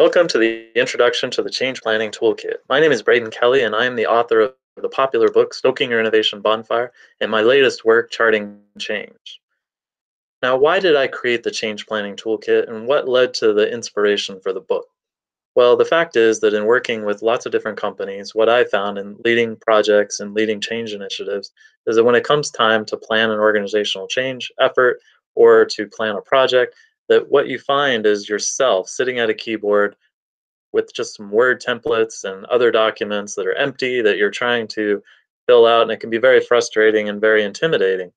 Welcome to the Introduction to the Change Planning Toolkit. My name is Braden Kelley, and I am the author of the popular book Stoking Your Innovation Bonfire and my latest work, Charting Change. Now, why did I create the Change Planning Toolkit, and what led to the inspiration for the book? Well, the fact is that in working with lots of different companies, what I found in leading projects and leading change initiatives is that when it comes time to plan an organizational change effort or to plan a project, that what you find is yourself sitting at a keyboard with just some Word templates and other documents that are empty that you're trying to fill out, and it can be very frustrating and very intimidating.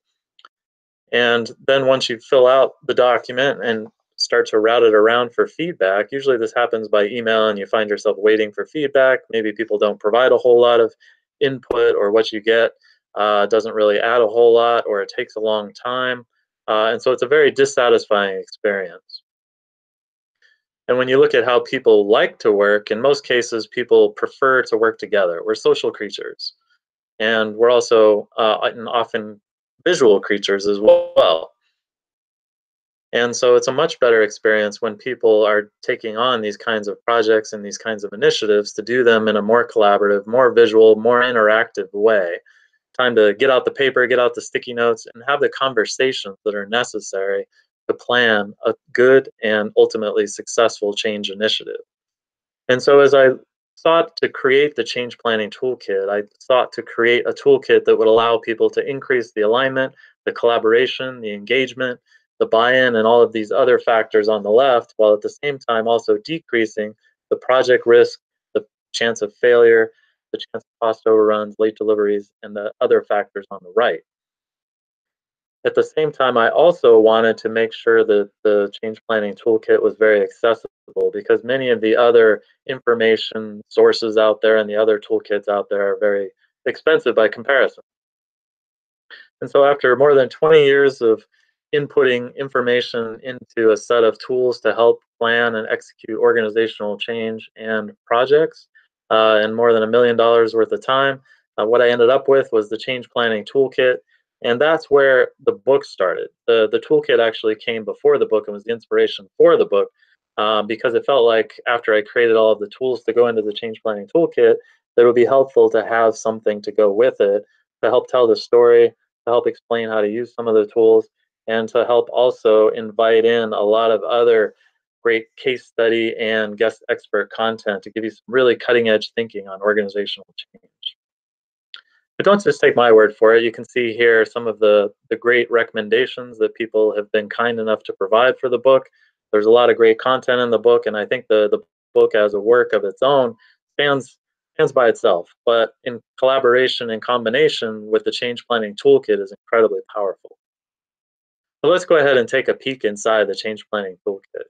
And then once you fill out the document and start to route it around for feedback, usually this happens by email and you find yourself waiting for feedback. Maybe people don't provide a whole lot of input, or what you get doesn't really add a whole lot, or it takes a long time. And so it's a very dissatisfying experience. And when you look at how people like to work, in most cases, people prefer to work together. We're social creatures, and we're also and often visual creatures as well. And so it's a much better experience when people are taking on these kinds of projects and these kinds of initiatives to do them in a more collaborative, more visual, more interactive way. Time to get out the paper, get out the sticky notes, and have the conversations that are necessary to plan a good and ultimately successful change initiative. And so, as I sought to create the change planning toolkit, I sought to create a toolkit that would allow people to increase the alignment, the collaboration, the engagement, the buy in, and all of these other factors on the left, while at the same time also decreasing the project risk, the chance of failure, the chance of cost overruns, late deliveries, and the other factors on the right. At the same time, I also wanted to make sure that the change planning toolkit was very accessible, because many of the other information sources out there and the other toolkits out there are very expensive by comparison. And so, after more than 20 years of inputting information into a set of tools to help plan and execute organizational change and projects, and more than $1 million worth of time, what I ended up with was the Change Planning Toolkit. And that's where the book started. The toolkit actually came before the book and was the inspiration for the book, because it felt like after I created all of the tools to go into the Change Planning Toolkit, that it would be helpful to have something to go with it to help tell the story, to help explain how to use some of the tools, and to help also invite in a lot of other great case study and guest expert content to give you some really cutting edge thinking on organizational change. But don't just take my word for it. You can see here some of the great recommendations that people have been kind enough to provide for the book. There's a lot of great content in the book, and I think the book as a work of its own stands by itself. But in collaboration and combination with the Change Planning Toolkit is incredibly powerful. So let's go ahead and take a peek inside the Change Planning Toolkit.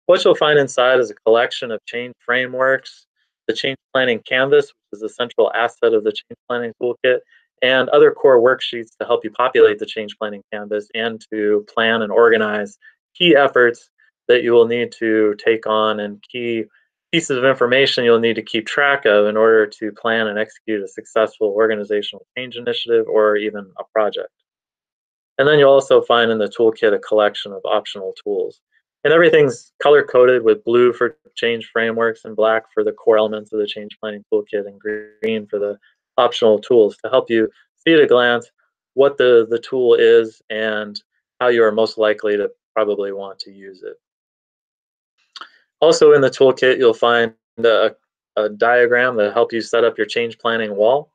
What you'll find inside is a collection of change frameworks, the change planning canvas, which is a central asset of the change planning toolkit, and other core worksheets to help you populate the change planning canvas and to plan and organize key efforts that you will need to take on, and key pieces of information you'll need to keep track of in order to plan and execute a successful organizational change initiative or even a project. And then you'll also find in the toolkit a collection of optional tools. And everything's color coded with blue for change frameworks and black for the core elements of the change planning toolkit and green for the optional tools to help you see at a glance what the tool is and how you are most likely to probably want to use it. Also in the toolkit, you'll find a diagram that help you set up your change planning wall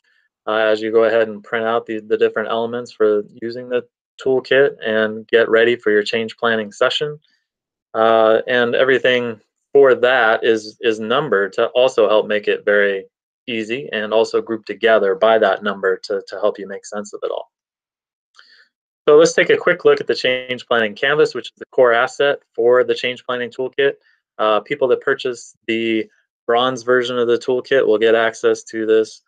as you go ahead and print out the different elements for using the toolkit and get ready for your change planning session. And everything for that is numbered to also help make it very easy, and also grouped together by that number to help you make sense of it all. So let's take a quick look at the change planning canvas, which is the core asset for the change planning toolkit. People that purchase the bronze version of the toolkit will get access to this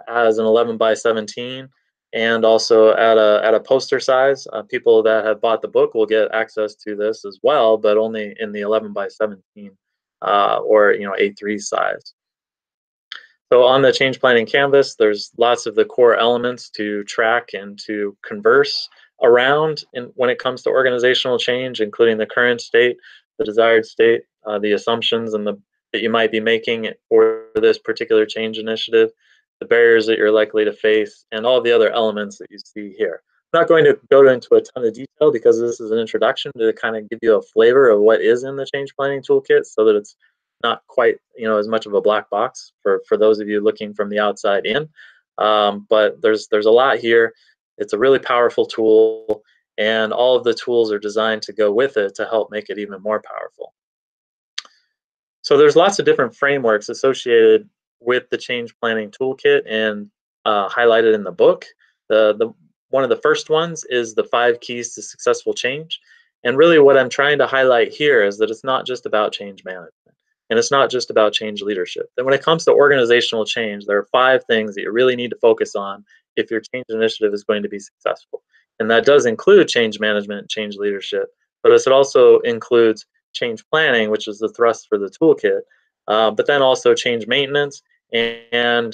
as an 11 by 17, and also at a poster size. People that have bought the book will get access to this as well, but only in the 11 by 17 or A3 size. So on the change planning canvas, there's lots of the core elements to track and to converse around when it comes to organizational change, including the current state, the desired state, the assumptions that you might be making for this particular change initiative, the barriers that you're likely to face, and all the other elements that you see here. I'm not going to go into a ton of detail because this is an introduction to kind of give you a flavor of what is in the change planning toolkit so that it's not quite as much of a black box for those of you looking from the outside in. But there's a lot here. It's a really powerful tool, and all of the tools are designed to go with it to help make it even more powerful. So there's lots of different frameworks associated with the change planning toolkit and highlighted in the book. The one of the first ones is the 5 keys to successful change. And really what I'm trying to highlight here is that it's not just about change management and it's not just about change leadership. That when it comes to organizational change, there are 5 things that you really need to focus on if your change initiative is going to be successful. And that does include change management and change leadership, but it also includes change planning, which is the thrust for the toolkit, but then also change maintenance and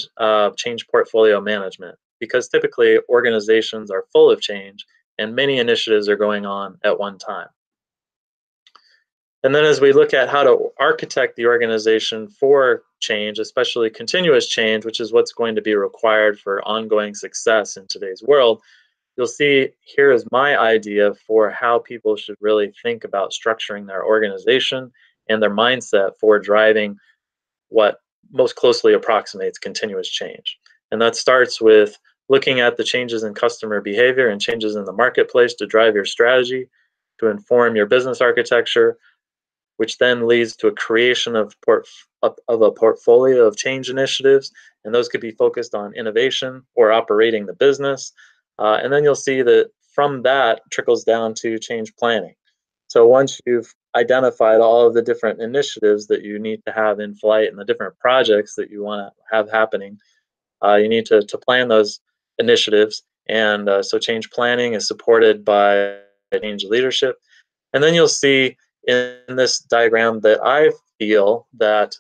change portfolio management, because typically organizations are full of change and many initiatives are going on at one time. And then as we look at how to architect the organization for change, especially continuous change, which is what's going to be required for ongoing success in today's world, you'll see here is my idea for how people should really think about structuring their organization and their mindset for driving what most closely approximates continuous change. And that starts with looking at the changes in customer behavior and changes in the marketplace to drive your strategy, to inform your business architecture, which then leads to a creation of a portfolio of change initiatives. And those could be focused on innovation or operating the business. And then you'll see that from that trickles down to change planning. So once you've identified all of the different initiatives that you need to have in flight and the different projects that you want to have happening, you need to plan those initiatives. And so change planning is supported by change leadership. And then you'll see in this diagram that I feel that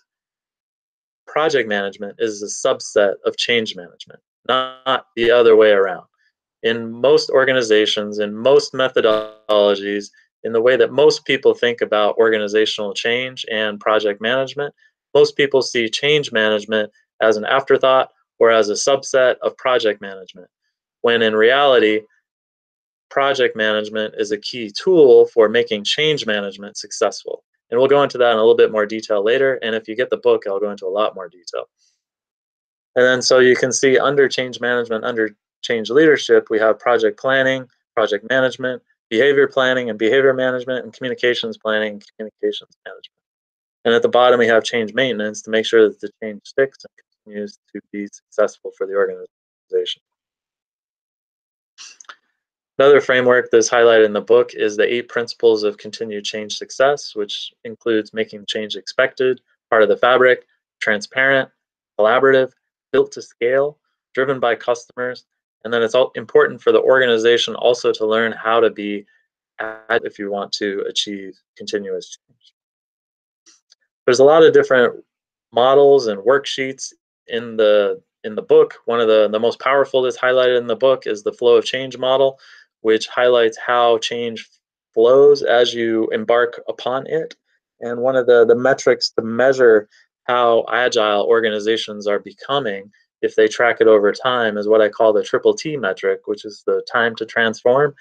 project management is a subset of change management, not the other way around. In most organizations, in most methodologies, in the way that most people think about organizational change and project management, most people see change management as an afterthought or as a subset of project management, when in reality, project management is a key tool for making change management successful. And we'll go into that in a little bit more detail later. And if you get the book, I'll go into a lot more detail. And then so you can see under change management, under change leadership, we have project planning, project management, behavior planning and behavior management, and communications planning and communications management. And at the bottom, we have change maintenance to make sure that the change sticks and continues to be successful for the organization. Another framework that's highlighted in the book is the 8 principles of continued change success, which includes making change expected, part of the fabric, transparent, collaborative, built to scale, driven by customers. And then it's all important for the organization also to learn how to be agile if you want to achieve continuous change. There's a lot of different models and worksheets in the book. One of the most powerful that's highlighted in the book is the flow of change model, which highlights how change flows as you embark upon it. And one of the metrics to measure how agile organizations are becoming, if they track it over time, is what I call the triple T metric, which is the time to transform.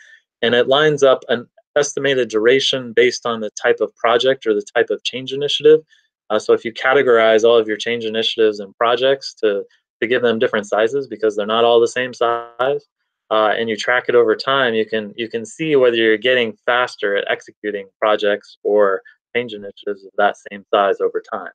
And it lines up an estimated duration based on the type of project or the type of change initiative. So if you categorize all of your change initiatives and projects to give them different sizes because they're not all the same size, and you track it over time, you can see whether you're getting faster at executing projects or change initiatives of that same size over time.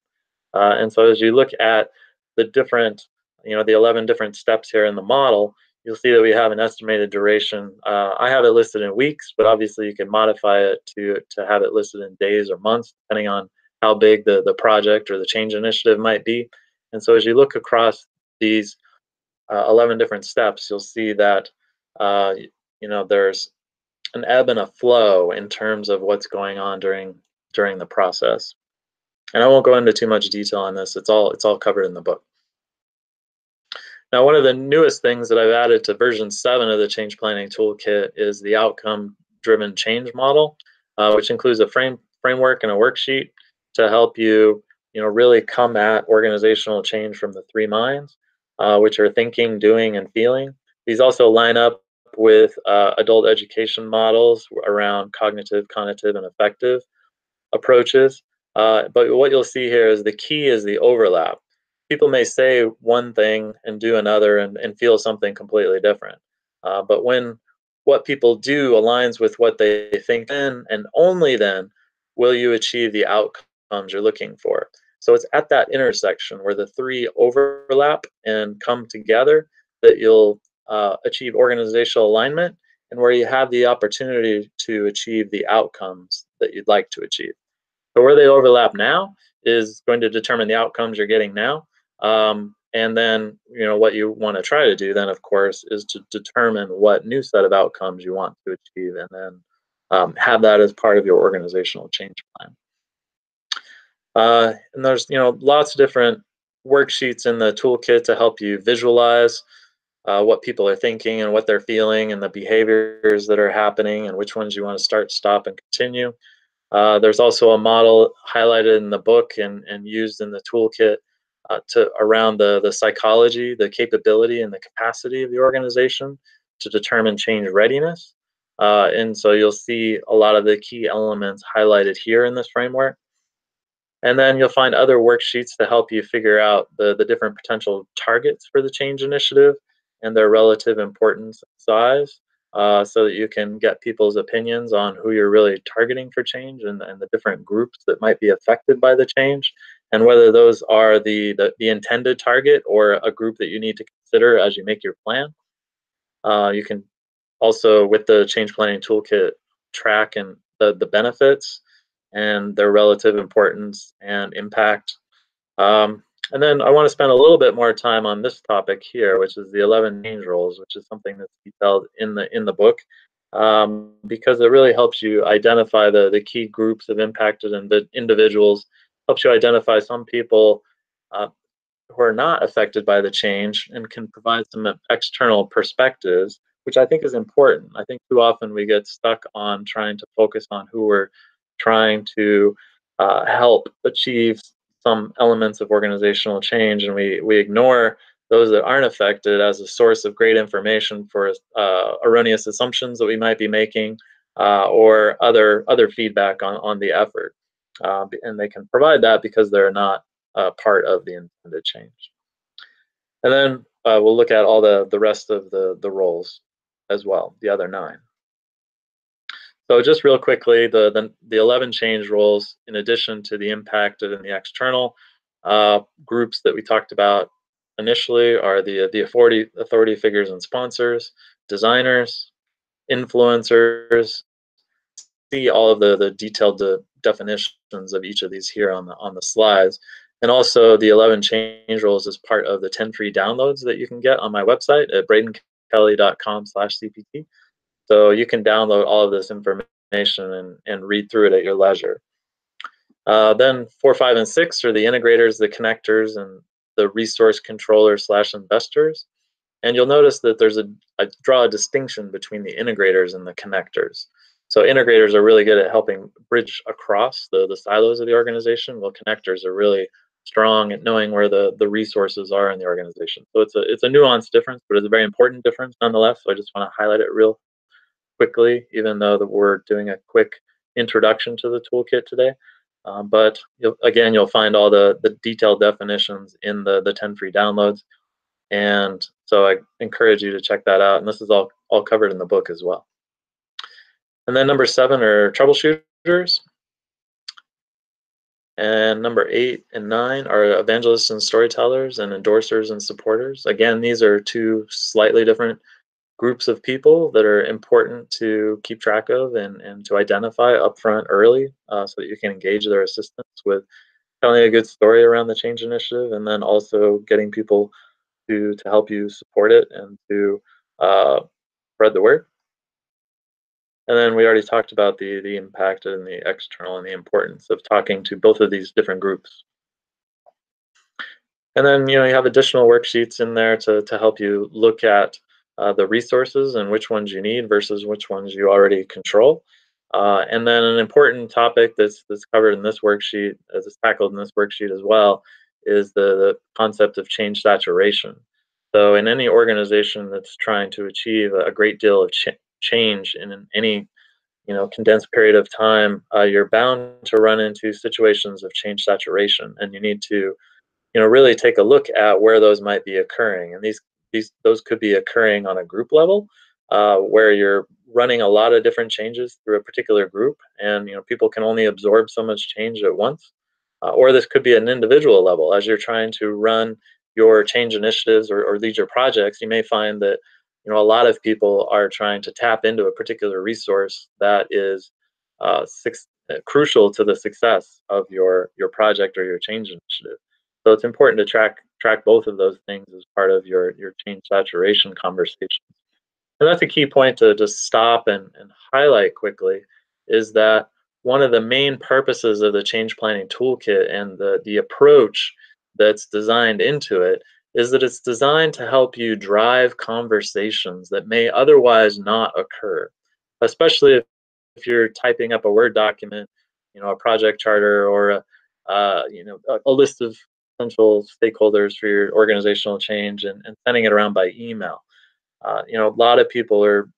And so as you look at the different, the 11 different steps here in the model, you'll see that we have an estimated duration. I have it listed in weeks, but obviously you can modify it to have it listed in days or months, depending on how big the project or the change initiative might be. And so as you look across these 11 different steps, you'll see that there's an ebb and a flow in terms of what's going on during the process. And I won't go into too much detail on this. It's all covered in the book. Now, one of the newest things that I've added to version 7 of the Change Planning Toolkit is the outcome-driven change model, which includes a framework and a worksheet. to help you, really come at organizational change from the three minds, which are thinking, doing, and feeling. These also line up with adult education models around cognitive, conative, and affective approaches. But what you'll see here is the key is the overlap. People may say one thing and do another and feel something completely different. But when what people do aligns with what they think, then and only then will you achieve the outcomes you're looking for. So it's at that intersection where the three overlap and come together that you'll achieve organizational alignment and where you have the opportunity to achieve the outcomes that you'd like to achieve. So where they overlap now is going to determine the outcomes you're getting now. And then, what you want to try to do then, of course, is to determine what new set of outcomes you want to achieve and then have that as part of your organizational change plan. And there's, lots of different worksheets in the toolkit to help you visualize what people are thinking and what they're feeling and the behaviors that are happening and which ones you want to start, stop, and continue. There's also a model highlighted in the book and used in the toolkit to around the psychology, the capability, and the capacity of the organization to determine change readiness. And so you'll see a lot of the key elements highlighted here in this framework. And then you'll find other worksheets to help you figure out the different potential targets for the change initiative and their relative importance and size, so that you can get people's opinions on who you're really targeting for change and the different groups that might be affected by the change, and whether those are the intended target or a group that you need to consider as you make your plan. You can also, with the change planning toolkit, track and the benefits and their relative importance and impact. And then I want to spend a little bit more time on this topic here, which is the 11 change roles, which is something that's detailed in the book, because it really helps you identify the key groups of impacted individuals, helps you identify some people uh, who are not affected by the change and can provide some external perspectives, which I think is important. I think too often we get stuck on trying to focus on who we're trying to help achieve some elements of organizational change, and we ignore those that aren't affected as a source of great information for erroneous assumptions that we might be making, or other feedback on the effort. And they can provide that because they're not part of the intended change. And then we'll look at all the rest of the roles as well, the other nine. So just real quickly, the 11 change roles, in addition to the impacted and the external groups that we talked about initially, are the authority figures and sponsors, designers, influencers. See all of the detailed definitions of each of these here on the slides. And also the 11 change roles is part of the 10 free downloads that you can get on my website at bradenkelley.com/CPT. So you can download all of this information and read through it at your leisure. Then 4, 5, and 6 are the integrators, the connectors, and the resource controllers/investors. And you'll notice that I draw a distinction between the integrators and the connectors. So integrators are really good at helping bridge across the silos of the organization, while connectors are really strong at knowing where the resources are in the organization. So it's a nuanced difference, but it's a very important difference nonetheless. So I just want to highlight it real quickly, even though we're doing a quick introduction to the toolkit today. But you'll find all the detailed definitions in the 10 free downloads. And so I encourage you to check that out. And this is all covered in the book as well. And then number 7 are troubleshooters. And number 8 and 9 are evangelists and storytellers and endorsers and supporters. Again, these are two slightly different groups of people that are important to keep track of and to identify upfront early, so that you can engage their assistance with telling a good story around the change initiative, and then also getting people to help you support it and to spread the word. And then we already talked about the impact and the external and the importance of talking to both of these different groups. And then you have additional worksheets in there to help you look at the resources and which ones you need versus which ones you already control. And then an important topic that's covered in this worksheet, as it's tackled in this worksheet as well, is the concept of change saturation. So in any organization that's trying to achieve a great deal of change in any condensed period of time, you're bound to run into situations of change saturation, and you need to really take a look at where those might be occurring. And these those could be occurring on a group level, where you're running a lot of different changes through a particular group, and people can only absorb so much change at once. Or this could be an individual level as you're trying to run your change initiatives or lead your projects. You may find that a lot of people are trying to tap into a particular resource that is crucial to the success of your project or your change initiative. So it's important to track both of those things as part of your change saturation conversation. And that's a key point to just stop and highlight quickly, is that one of the main purposes of the change planning toolkit and the approach that's designed into it is that it's designed to help you drive conversations that may otherwise not occur, especially if you're typing up a Word document, a project charter, or a list of potential stakeholders for your organizational change, and sending it around by email. A lot of people are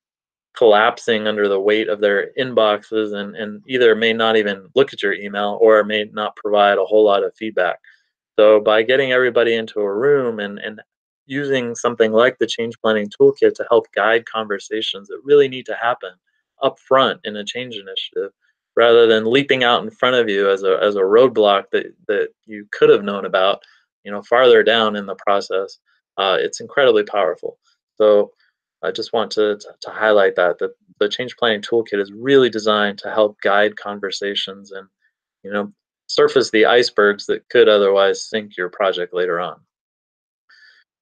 collapsing under the weight of their inboxes, and either may not even look at your email or may not provide a whole lot of feedback. So by getting everybody into a room and using something like the change planning toolkit to help guide conversations that really need to happen up front in a change initiative, rather than leaping out in front of you as a roadblock that you could have known about, farther down in the process, it's incredibly powerful. So I just want to highlight that the change planning toolkit is really designed to help guide conversations and you know surface the icebergs that could otherwise sink your project later on.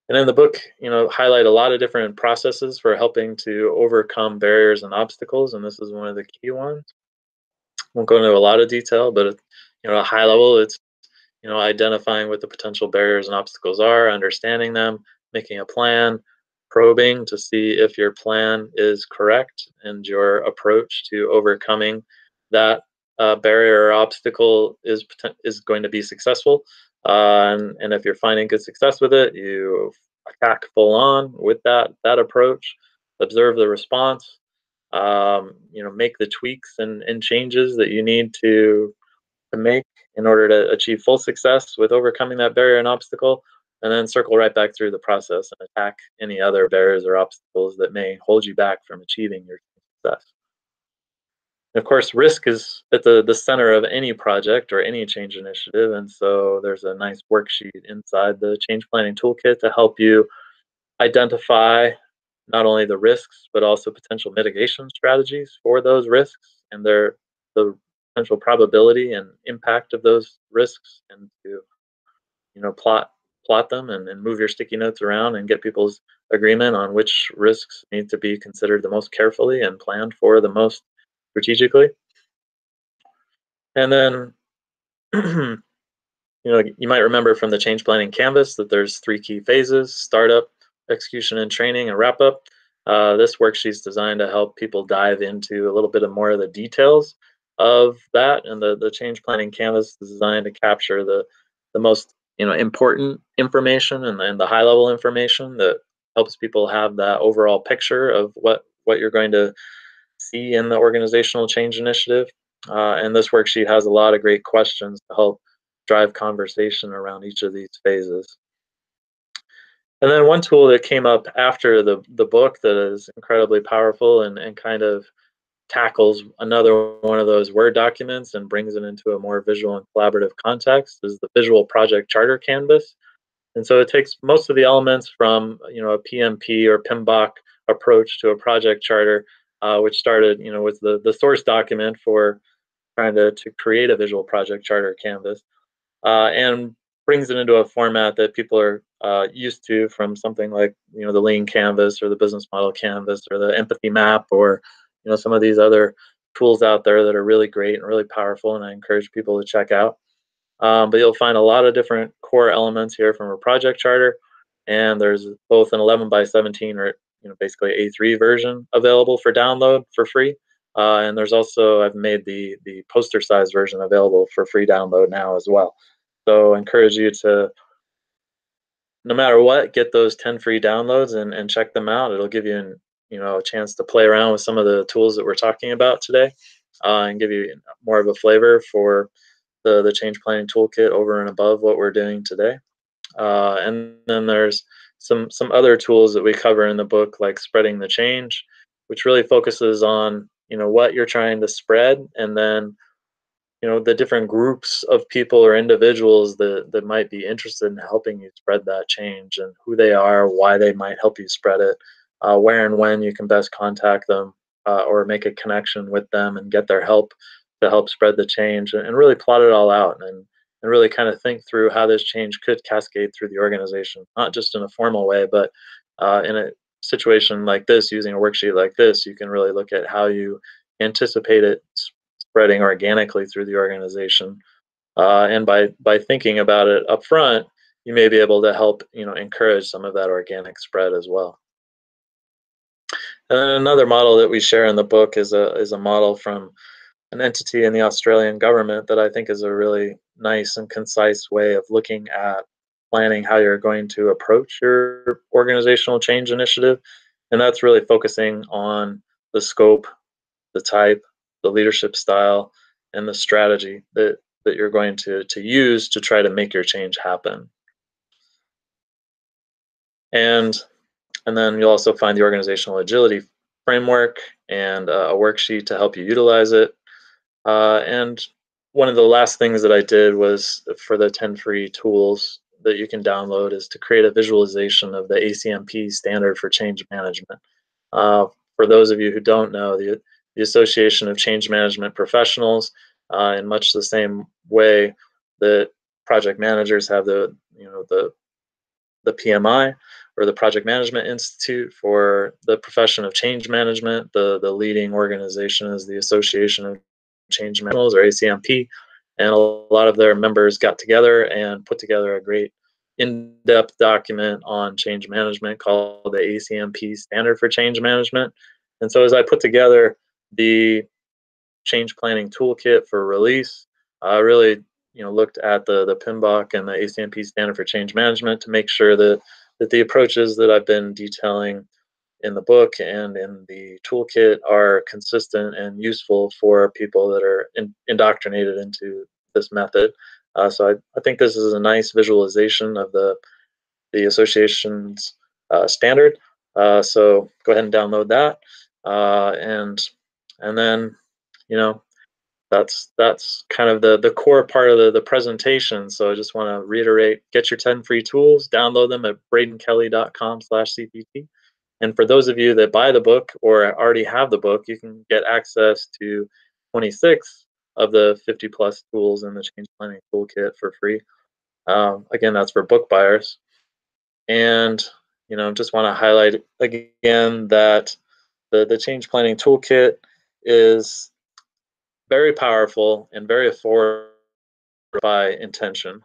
And in the book, highlight a lot of different processes for helping to overcome barriers and obstacles, and this is one of the key ones. Won't go into a lot of detail, but at a high level, it's identifying what the potential barriers and obstacles are, understanding them, making a plan, probing to see if your plan is correct and your approach to overcoming that barrier or obstacle is going to be successful. And if you're finding good success with it, you attack full on with that approach. Observe the response. Make the tweaks and changes that you need to make in order to achieve full success with overcoming that barrier and obstacle, and then circle right back through the process and attack any other barriers or obstacles that may hold you back from achieving your success. And of course, risk is at the center of any project or any change initiative, and so there's a nice worksheet inside the change planning toolkit to help you identify not only the risks but also potential mitigation strategies for those risks and the potential probability and impact of those risks, and to plot them and move your sticky notes around and get people's agreement on which risks need to be considered the most carefully and planned for the most strategically. And then you might remember from the change planning canvas that there's three key phases: startup, execution and training, and wrap up. This worksheet is designed to help people dive into a little bit of more of the details of that. And the change planning canvas is designed to capture the most important information and the high level information that helps people have that overall picture of what you're going to see in the organizational change initiative. And this worksheet has a lot of great questions to help drive conversation around each of these phases. And then one tool that came up after the book that is incredibly powerful and kind of tackles another one of those Word documents and brings it into a more visual and collaborative context is the visual project charter canvas. And so it takes most of the elements from a PMP or PMBOK approach to a project charter, which started with the source document for trying to create a visual project charter canvas, and brings it into a format that people are used to from something like the lean canvas or the business model canvas or the empathy map, or some of these other tools out there that are really great and really powerful, and I encourage people to check out. But you'll find a lot of different core elements here from a project charter, and there's both an 11 by 17 or basically A3 version available for download for free, And there's also, I've made the poster size version available for free download now as well. So I encourage you to, no matter what, get those 10 free downloads and check them out. It'll give you a chance to play around with some of the tools that we're talking about today, and give you more of a flavor for the change planning toolkit over and above what we're doing today. And then there's some other tools that we cover in the book, like spreading the change, which really focuses on what you're trying to spread, and then the different groups of people or individuals that might be interested in helping you spread that change, and who they are, why they might help you spread it, where and when you can best contact them, or make a connection with them and get their help to help spread the change, and really plot it all out, and really kind of think through how this change could cascade through the organization, not just in a formal way, but in a situation like this, using a worksheet like this, you can really look at how you anticipate it spreading organically through the organization. And by thinking about it up front, you may be able to help encourage some of that organic spread as well. And then another model that we share in the book is a model from an entity in the Australian government that I think is a really nice and concise way of looking at planning how you're going to approach your organizational change initiative. And that's really focusing on the scope, the type, the leadership style, and the strategy that you're going to use to try to make your change happen. And and then you'll also find the organizational agility framework and a worksheet to help you utilize it. And one of the last things that I did was, for the 10 free tools that you can download, is to create a visualization of the ACMP standard for change management. Uh, for those of you who don't know, the Association of Change Management Professionals, in much the same way that project managers have the PMI, or the Project Management Institute for the profession of change management. The leading organization is the Association of Change Managers, or ACMP, and a lot of their members got together and put together a great in-depth document on change management called the ACMP Standard for Change Management. And so as I put together the change planning toolkit for release, I really looked at the PMBOK and the ACMP Standard for Change Management to make sure that the approaches that I've been detailing in the book and in the toolkit are consistent and useful for people that are indoctrinated into this method. So I think this is a nice visualization of the association's standard. So go ahead and download that, and then you know that's kind of the core part of the presentation. So I just want to reiterate: get your 10 free tools, download them at bradenkelley.com/cpt. And for those of you that buy the book or already have the book, you can get access to 26 of the 50 plus tools in the Change Planning Toolkit for free. Again, that's for book buyers. And just want to highlight again that the Change Planning Toolkit is very powerful and very affordable by intention.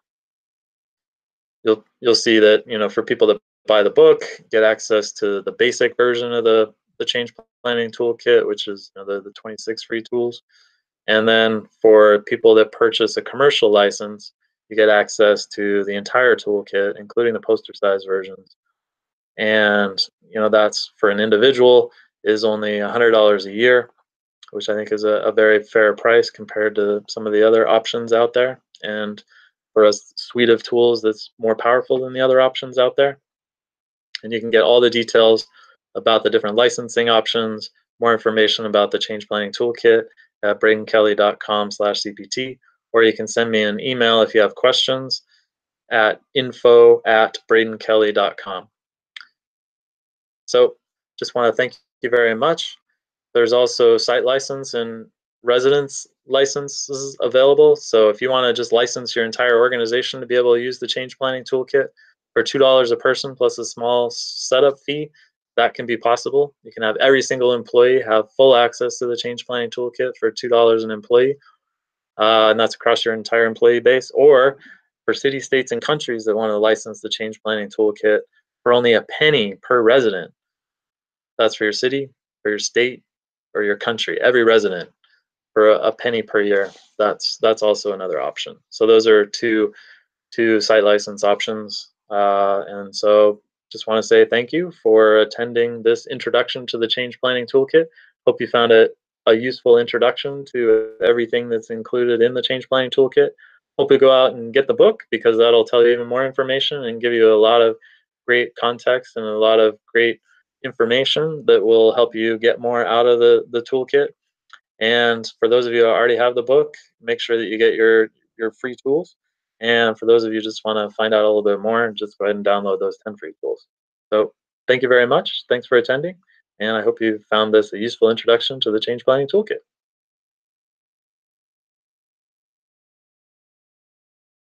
You'll see that for people that buy the book, get access to the basic version of the change planning toolkit, which is the 26 free tools. And then for people that purchase a commercial license, you get access to the entire toolkit, including the poster size versions. And that's, for an individual, is only $100 a year, which I think is a very fair price compared to some of the other options out there, and for a suite of tools that's more powerful than the other options out there. And you can get all the details about the different licensing options, more information about the Change Planning Toolkit at bradenkelley.com/cpt, or you can send me an email if you have questions at info@bradenkelley.com. So just want to thank you very much. There's also site license and residence licenses available. So if you want to just license your entire organization to be able to use the Change Planning Toolkit for $2 a person plus a small setup fee, that can be possible. You can have every single employee have full access to the Change Planning Toolkit for $2 an employee, and that's across your entire employee base. Or for city, states, and countries that want to license the Change Planning Toolkit for only a penny per resident, that's for your city, for your state, or your country, every resident, for a penny per year. That's also another option. So those are two site license options. And so just want to say thank you for attending this introduction to the Change Planning Toolkit. Hope you found it a useful introduction to everything that's included in the Change Planning Toolkit. Hope you go out and get the book, because that'll tell you even more information and give you a lot of great context and a lot of great information that will help you get more out of the toolkit. And for those of you who already have the book, make sure that you get your free tools. And for those of you who just want to find out a little bit more, just go ahead and download those 10 free tools. So thank you very much. Thanks for attending. And I hope you found this a useful introduction to the Change Planning Toolkit.